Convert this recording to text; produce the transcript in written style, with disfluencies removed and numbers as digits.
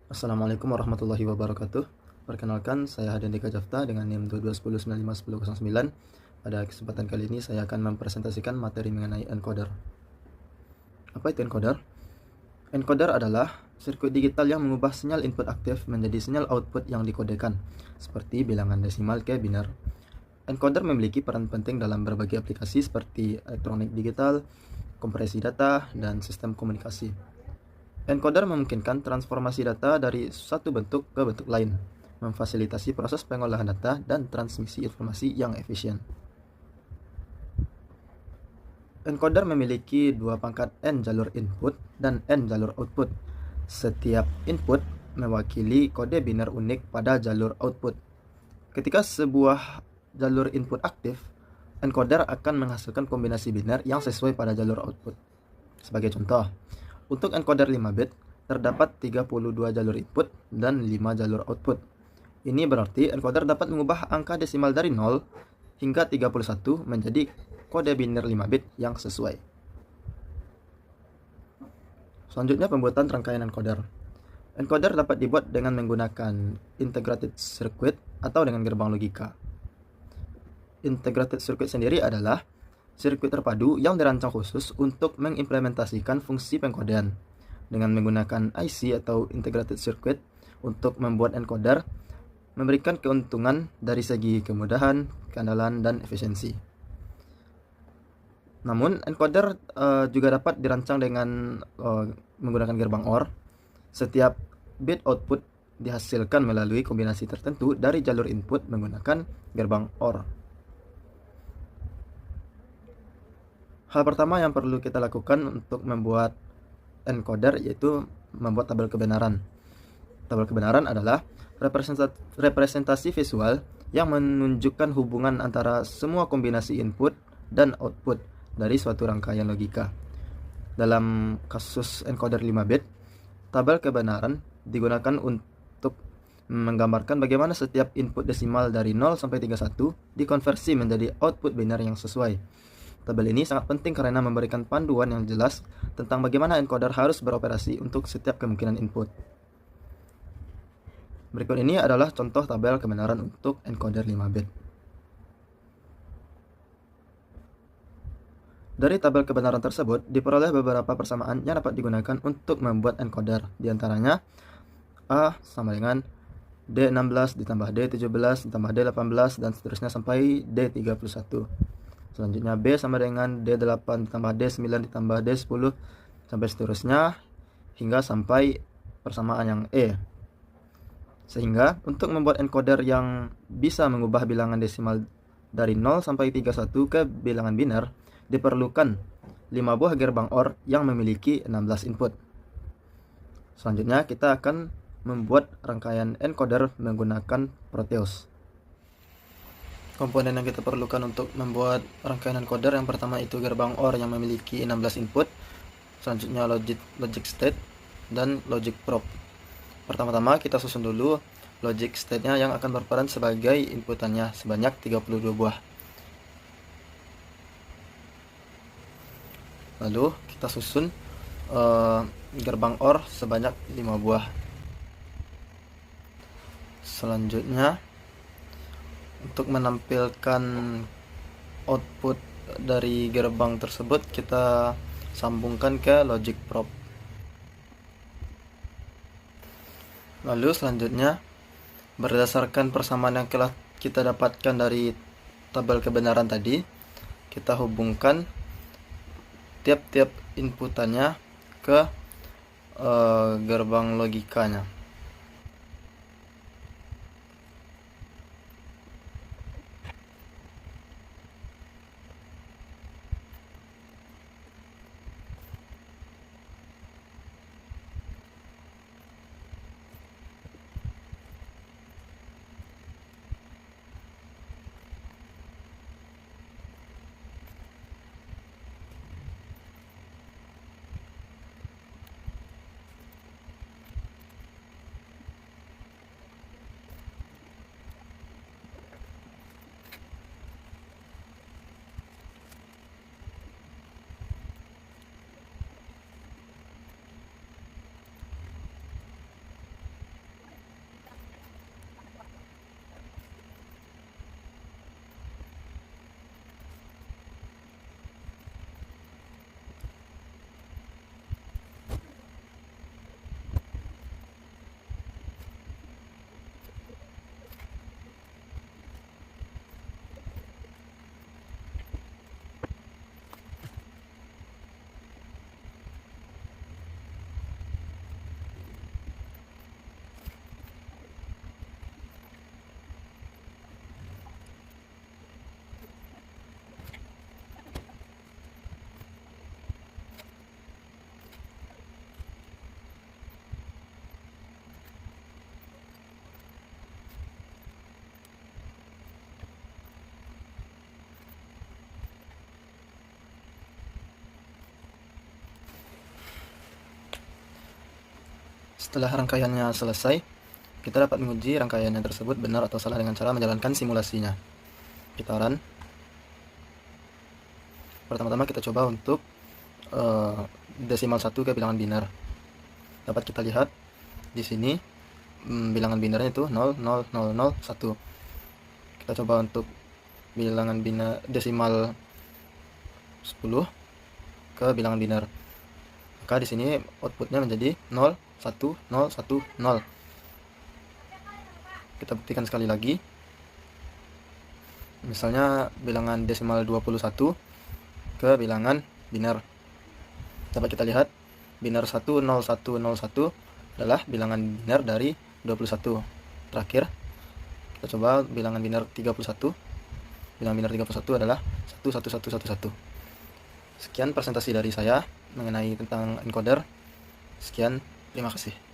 Assalamualaikum warahmatullahi wabarakatuh. Perkenalkan, saya Hadendika Jafta dengan NIM 2210951009. Pada kesempatan kali ini saya akan mempresentasikan materi mengenai encoder. Apa itu encoder? Encoder adalah sirkuit digital yang mengubah sinyal input aktif menjadi sinyal output yang dikodekan, seperti bilangan desimal ke biner. Encoder memiliki peran penting dalam berbagai aplikasi seperti elektronik digital, kompresi data, dan sistem komunikasi. Encoder memungkinkan transformasi data dari satu bentuk ke bentuk lain, memfasilitasi proses pengolahan data dan transmisi informasi yang efisien. Encoder memiliki dua pangkat N jalur input dan N jalur output. Setiap input mewakili kode biner unik pada jalur output. Ketika sebuah jalur input aktif, encoder akan menghasilkan kombinasi biner yang sesuai pada jalur output. Sebagai contoh, untuk encoder 5 bit, terdapat 32 jalur input dan 5 jalur output. Ini berarti encoder dapat mengubah angka desimal dari 0 hingga 31 menjadi kode biner 5 bit yang sesuai. Selanjutnya pembuatan rangkaian encoder. Encoder dapat dibuat dengan menggunakan integrated circuit atau dengan gerbang logika. Integrated circuit sendiri adalah sirkuit terpadu yang dirancang khusus untuk mengimplementasikan fungsi pengkodean dengan menggunakan IC atau integrated circuit untuk membuat encoder memberikan keuntungan dari segi kemudahan, keandalan, dan efisiensi. Namun, encoder juga dapat dirancang dengan menggunakan gerbang OR. Setiap bit output dihasilkan melalui kombinasi tertentu dari jalur input menggunakan gerbang OR. Hal pertama yang perlu kita lakukan untuk membuat encoder yaitu membuat tabel kebenaran. Tabel kebenaran adalah representasi visual yang menunjukkan hubungan antara semua kombinasi input dan output dari suatu rangkaian logika. Dalam kasus encoder 5 bit, tabel kebenaran digunakan untuk menggambarkan bagaimana setiap input desimal dari 0 sampai 31 dikonversi menjadi output biner yang sesuai. Tabel ini sangat penting karena memberikan panduan yang jelas tentang bagaimana encoder harus beroperasi untuk setiap kemungkinan input. Berikut ini adalah contoh tabel kebenaran untuk encoder 5 bit. Dari tabel kebenaran tersebut diperoleh beberapa persamaan yang dapat digunakan untuk membuat encoder. Di antaranya A sama dengan D16 ditambah D17 ditambah D18 dan seterusnya sampai D31. Selanjutnya B sama dengan D8 ditambah D9 ditambah D10 sampai seterusnya hingga sampai persamaan yang E. Sehingga untuk membuat encoder yang bisa mengubah bilangan desimal dari 0 sampai 31 ke bilangan biner diperlukan 5 buah gerbang OR yang memiliki 16 input. Selanjutnya kita akan membuat rangkaian encoder menggunakan Proteus. Komponen yang kita perlukan untuk membuat rangkaian encoder yang pertama itu gerbang OR yang memiliki 16 input, selanjutnya logic state dan logic probe. Pertama-tama kita susun dulu logic state-nya yang akan berperan sebagai inputannya sebanyak 32 buah. Lalu kita susun gerbang OR sebanyak 5 buah. Selanjutnya untuk menampilkan output dari gerbang tersebut kita sambungkan ke logic probe. Lalu selanjutnya berdasarkan persamaan yang telah kita dapatkan dari tabel kebenaran tadi, kita hubungkan tiap-tiap inputannya ke gerbang logikanya. Setelah rangkaiannya selesai, kita dapat menguji rangkaiannya tersebut benar atau salah dengan cara menjalankan simulasinya. Kita run. Pertama-tama kita coba untuk desimal 1 ke bilangan biner. Dapat kita lihat di sini bilangan binernya itu 0, 0, 0, 0, 1. Kita coba untuk bilangan biner desimal 10 ke bilangan biner. Maka di sini outputnya menjadi 0, 1, 0, 1, 0. Kita buktikan sekali lagi. Misalnya bilangan desimal 21 ke bilangan biner. Dapat kita lihat biner 10101 adalah bilangan biner dari 21. Terakhir kita coba bilangan biner 31. Bilangan biner 31 adalah 11111. Sekian presentasi dari saya mengenai tentang encoder. Sekian, terima kasih.